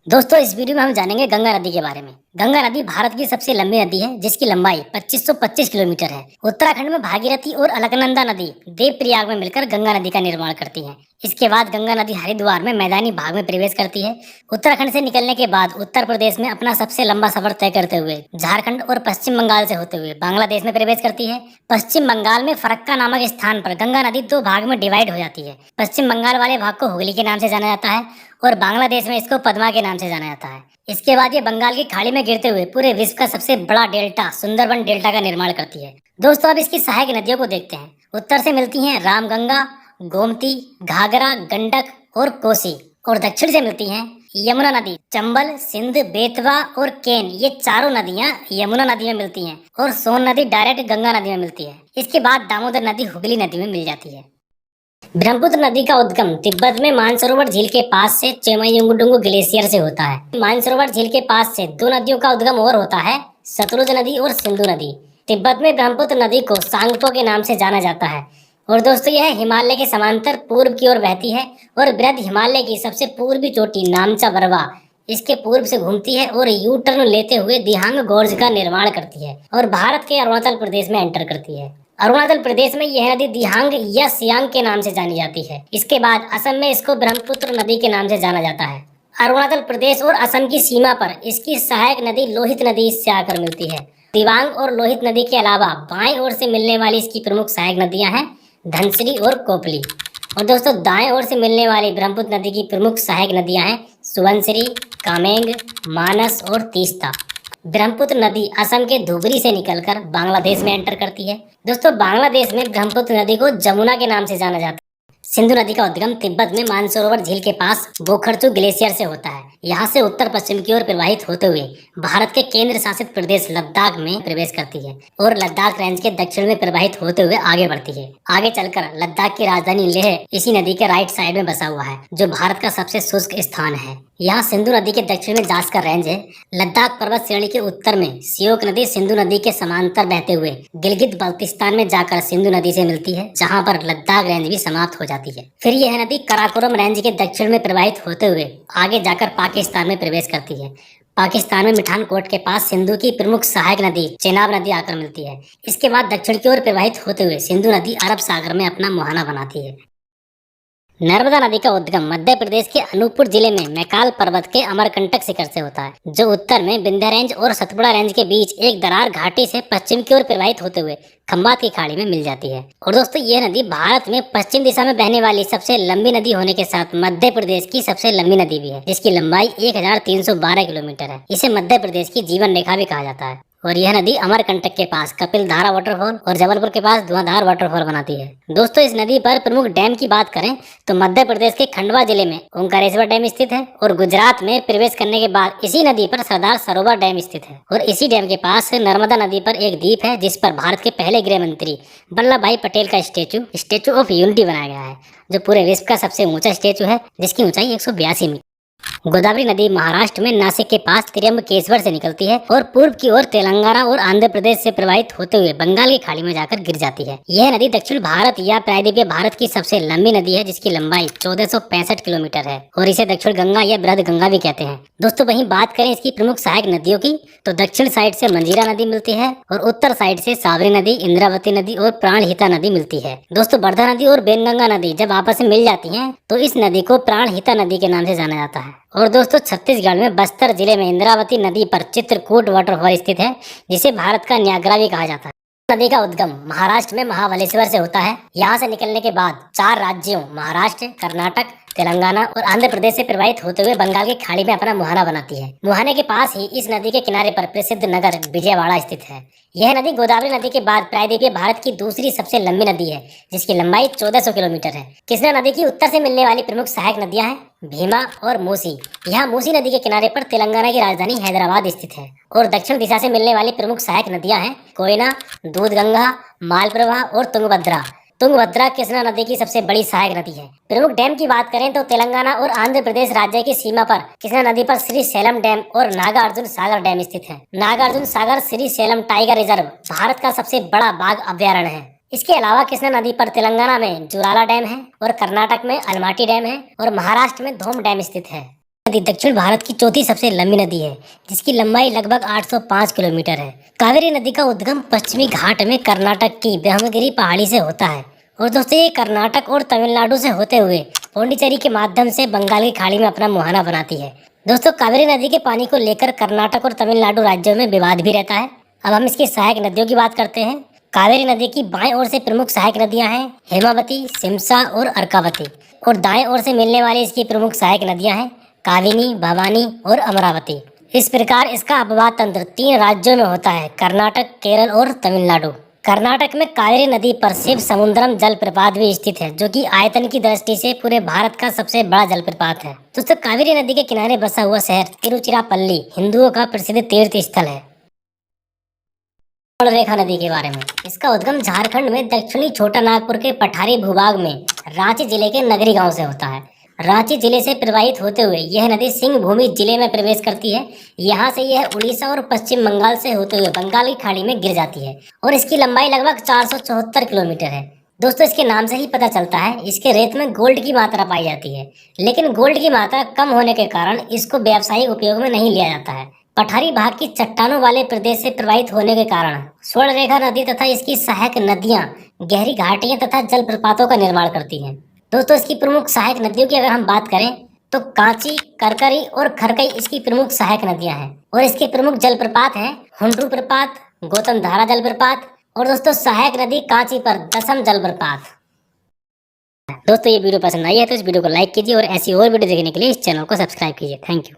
दोस्तों इस वीडियो में हम जानेंगे गंगा नदी के बारे में। गंगा नदी भारत की सबसे लंबी नदी है जिसकी लंबाई 2525 किलोमीटर है। उत्तराखंड में भागीरथी और अलकनंदा नदी देवप्रयाग में मिलकर गंगा नदी का निर्माण करती हैं। इसके बाद गंगा नदी हरिद्वार में मैदानी भाग में प्रवेश करती है। उत्तराखंड से निकलने के बाद उत्तर प्रदेश में अपना सबसे लंबा सफर तय करते हुए झारखंड और पश्चिम बंगाल से होते हुए बांग्लादेश में प्रवेश करती है। पश्चिम बंगाल में फरक्का नामक स्थान पर गंगा नदी दो भाग में डिवाइड हो जाती है। पश्चिम बंगाल वाले भाग को हुगली के नाम से जाना जाता है और बांग्लादेश में इसको पद्मा के नाम से जाना जाता है। इसके बाद ये बंगाल की खाड़ी में गिरते हुए पूरे विश्व का सबसे बड़ा डेल्टा सुंदरबन डेल्टा का निर्माण करती है। दोस्तों अब इसकी सहायक नदियों को देखते हैं। उत्तर से मिलती हैं रामगंगा, गोमती, घाघरा, गंडक और कोसी, और दक्षिण से मिलती हैं यमुना नदी, चंबल, सिंध, बेतवा और केन। ये चारों नदियां यमुना नदी में मिलती हैं और सोन नदी डायरेक्ट गंगा नदी में मिलती है। इसके बाद दामोदर नदी हुगली नदी में मिल जाती है। ब्रह्मपुत्र नदी का उद्गम तिब्बत में मानसरोवर झील के पास से चेमायुंगडुंगु ग्लेशियर से होता है। मानसरोवर झील के पास से दो नदियों का उद्गम और होता है, सतलुज नदी और सिंधु नदी। तिब्बत में ब्रह्मपुत्र नदी को सांगपो के नाम से जाना जाता है। और दोस्तों यह हिमालय के समांतर पूर्व की ओर बहती है और बृहद हिमालय की सबसे पूर्वी चोटी नामचा बरवा इसके पूर्व से घूमती है और यू टर्न लेते हुए दिहांग गोर्ज का निर्माण करती है और भारत के अरुणाचल प्रदेश में एंटर करती है। अरुणाचल प्रदेश में यह नदी दिहांग या सियांग के नाम से जानी जाती है। इसके बाद असम में इसको ब्रह्मपुत्र नदी के नाम से जाना जाता है। अरुणाचल प्रदेश और असम की सीमा पर इसकी सहायक नदी लोहित नदी इससे आकर मिलती है। दिबांग और लोहित नदी के अलावा बाएं ओर से मिलने वाली इसकी प्रमुख सहायक नदियां हैं धनसिरी और कोपली। और दोस्तों दाएं ओर से मिलने वाली ब्रह्मपुत्र नदी की प्रमुख सहायक नदियां हैं सुबनसिरी, कामेंग, मानस और तीस्ता। ब्रह्मपुत्र नदी असम के धुबरी से निकलकर बांग्लादेश में एंटर करती है। दोस्तों बांग्लादेश में ब्रह्मपुत्र नदी को जमुना के नाम से जाना जाता है। सिंधु नदी का उद्गम तिब्बत में मानसरोवर झील के पास बोखरचू ग्लेशियर से होता है। यहाँ से उत्तर पश्चिम की ओर प्रवाहित होते हुए भारत के केंद्र शासित प्रदेश लद्दाख में प्रवेश करती है और लद्दाख रेंज के दक्षिण में प्रवाहित होते हुए आगे बढ़ती है। आगे चलकर लद्दाख की राजधानी लेह इसी नदी के राइट साइड में बसा हुआ है, जो भारत का सबसे शुष्क स्थान है। यहाँ सिंधु नदी के दक्षिण में जास्कर रेंज है। लद्दाख पर्वत श्रेणी के उत्तर में सियोक नदी सिंधु नदी के समांतर बहते हुए गिलगित बाल्टिस्तान में जाकर सिंधु नदी से मिलती है, जहाँ पर लद्दाख रेंज भी समाप्त हो जाती है। फिर यह नदी कराकोरम रेंज के दक्षिण में प्रवाहित होते हुए आगे जाकर पाकिस्तान में प्रवेश करती है। पाकिस्तान में मिठानकोट के पास सिंधु की प्रमुख सहायक नदी चेनाब नदी आकर मिलती है। इसके बाद दक्षिण की ओर प्रवाहित होते हुए सिंधु नदी अरब सागर में अपना मुहाना बनाती है। नर्मदा नदी का उद्गम मध्य प्रदेश के अनूपपुर जिले में मैकाल पर्वत के अमरकंटक शिखर से होता है, जो उत्तर में विंध्य रेंज और सतपुड़ा रेंज के बीच एक दरार घाटी से पश्चिम की ओर प्रवाहित होते हुए खंबात की खाड़ी में मिल जाती है। और दोस्तों यह नदी भारत में पश्चिम दिशा में बहने वाली सबसे लंबी नदी होने के साथ मध्य प्रदेश की सबसे लंबी नदी भी है, जिसकी लंबाई 1312 किलोमीटर है। इसे मध्य प्रदेश की जीवन रेखा भी कहा जाता है। और यह नदी अमरकंटक के पास कपिल धारा वाटरफॉल और जबलपुर के पास धुआंधार वाटरफॉल बनाती है। दोस्तों इस नदी पर प्रमुख डैम की बात करें तो मध्य प्रदेश के खंडवा जिले में ओंकारेश्वर डैम स्थित है और गुजरात में प्रवेश करने के बाद इसी नदी पर सरदार सरोवर डैम स्थित है। और इसी डैम के पास नर्मदा नदी पर एक द्वीप है जिस पर भारत के पहले गृह मंत्री वल्लभ भाई पटेल का स्टेचू ऑफ यूनिटी बनाया गया है, जो पूरे विश्व का सबसे ऊंचा स्टेचू है, जिसकी ऊंचाई 182 मीटर। गोदावरी नदी महाराष्ट्र में नासिक के पास त्र्यंबकेश्वर से निकलती है और पूर्व की ओर तेलंगाना और आंध्र प्रदेश से प्रवाहित होते हुए बंगाल की खाड़ी में जाकर गिर जाती है। यह नदी दक्षिण भारत या प्रायद्वीपीय भारत की सबसे लंबी नदी है, जिसकी लंबाई 1465 किलोमीटर है और इसे दक्षिण गंगा या बृहद गंगा भी कहते हैं। दोस्तों वहीं बात करें इसकी प्रमुख सहायक नदियों की तो दक्षिण साइड से मंजीरा नदी मिलती है और उत्तर साइड से साबरी नदी, इंद्रावती नदी और प्राणहिता नदी मिलती है। दोस्तों वर्धा नदी और बेनगंगा नदी जब आपस में मिल जाती है तो इस नदी को प्राणहिता नदी के नाम से जाना जाता है। और दोस्तों छत्तीसगढ़ में बस्तर जिले में इंद्रावती नदी पर चित्रकूट वाटरफॉल स्थित है, जिसे भारत का न्यागरा भी कहा जाता है। नदी का उद्गम महाराष्ट्र में महाबलेश्वर से होता है। यहाँ से निकलने के बाद 4 राज्यों महाराष्ट्र, कर्नाटक, तेलंगाना और आंध्र प्रदेश से प्रवाहित होते हुए बंगाल की खाड़ी में अपना मुहाना बनाती है। मुहाने के पास ही इस नदी के किनारे पर प्रसिद्ध नगर विजयवाड़ा स्थित है। यह नदी गोदावरी नदी के बाद प्रायद्वीपीय भारत की दूसरी सबसे लंबी नदी है, जिसकी लंबाई 1400 किलोमीटर है। कृष्णा नदी की उत्तर से मिलने वाली प्रमुख सहायक नदियां हैं भीमा और मूसी। यहाँ मूसी नदी के किनारे पर तेलंगाना की राजधानी हैदराबाद स्थित है। और दक्षिण दिशा से मिलने वाली प्रमुख सहायक नदियां हैं कोयना, दूधगंगा, मालप्रभा और तुंगभद्रा। तुंगभद्रा कृष्णा नदी की सबसे बड़ी सहायक नदी है। प्रमुख डैम की बात करें तो तेलंगाना और आंध्र प्रदेश राज्य की सीमा पर कृष्णा नदी पर श्री सैलम डैम और नागार्जुन सागर डैम स्थित है। Nagarjuna Sagar Srisailam tiger reserve Bharat का सबसे बड़ा बाघ अभ्यारण्य है। इसके अलावा कृष्णा नदी पर तेलंगाना में जुराला डैम है और कर्नाटक में अलमाटी डैम है और महाराष्ट्र में धोम डैम स्थित है। नदी दक्षिण भारत की चौथी सबसे लंबी नदी है, जिसकी लंबाई लगभग 805 किलोमीटर है। कावेरी नदी का उद्गम पश्चिमी घाट में कर्नाटक की ब्रह्मगिरी पहाड़ी से होता है और दोस्तों ये कर्नाटक और तमिलनाडु से होते हुए पौंडीचेरी के माध्यम से बंगाल की खाड़ी में अपना मुहाना बनाती है। दोस्तों कावेरी नदी के पानी को लेकर कर्नाटक और तमिलनाडु राज्यों में विवाद भी रहता है। अब हम इसकी सहायक नदियों की बात करते हैं। कावेरी नदी की बाएं ओर से प्रमुख सहायक नदियां हैं हेमावती, सिमसा और अर्कावती, और दाएं ओर से मिलने वाली इसकी प्रमुख सहायक नदियां हैं काविनी, भवानी और अमरावती। इस प्रकार इसका अपवाद तंत्र 3 राज्यों में होता है, कर्नाटक, केरल और तमिलनाडु। कर्नाटक में कावेरी नदी पर शिव समुद्रम जलप्रपात भी स्थित है, जो कि आयतन की दृष्टि से पूरे भारत का सबसे बड़ा जलप्रपात है। दोस्तों कावेरी नदी के किनारे बसा हुआ शहर तिरुचिरापल्ली हिंदुओं का प्रसिद्ध तीर्थ स्थल है। रेखा नदी के बारे में, इसका उद्गम झारखंड में दक्षिणी छोटा नागपुर के पठारी भूभाग में रांची जिले के नगरी गांव से होता है। रांची जिले से प्रवाहित होते हुए यह नदी सिंहभूमि जिले में प्रवेश करती है। यहाँ से यह उड़ीसा और पश्चिम बंगाल से होते हुए बंगाल की खाड़ी में गिर जाती है और इसकी लंबाई लगभग 474 किलोमीटर है। दोस्तों इसके नाम से ही पता चलता है इसके रेत में गोल्ड की मात्रा पाई जाती है, लेकिन गोल्ड की मात्रा कम होने के कारण इसको व्यावसायिक उपयोग में नहीं लिया जाता है। पठारी भाग की चट्टानों वाले प्रदेश से प्रवाहित होने के कारण स्वर्णरेखा नदी तथा इसकी सहायक नदियां गहरी घाटियां तथा जलप्रपातों का निर्माण करती हैं। दोस्तों इसकी प्रमुख सहायक नदियों की अगर हम बात करें तो कांची, करकरी और खरकई इसकी प्रमुख सहायक नदियां हैं और इसके प्रमुख जलप्रपात हैं हुंड्रू प्रपात, गौतम धारा जलप्रपात और दोस्तों सहायक नदी कांची पर दसम जलप्रपात। दोस्तों ये वीडियो पसंद आई है तो इस वीडियो को लाइक कीजिए और ऐसी और वीडियो देखने के लिए इस चैनल को सब्सक्राइब कीजिए। Thank you.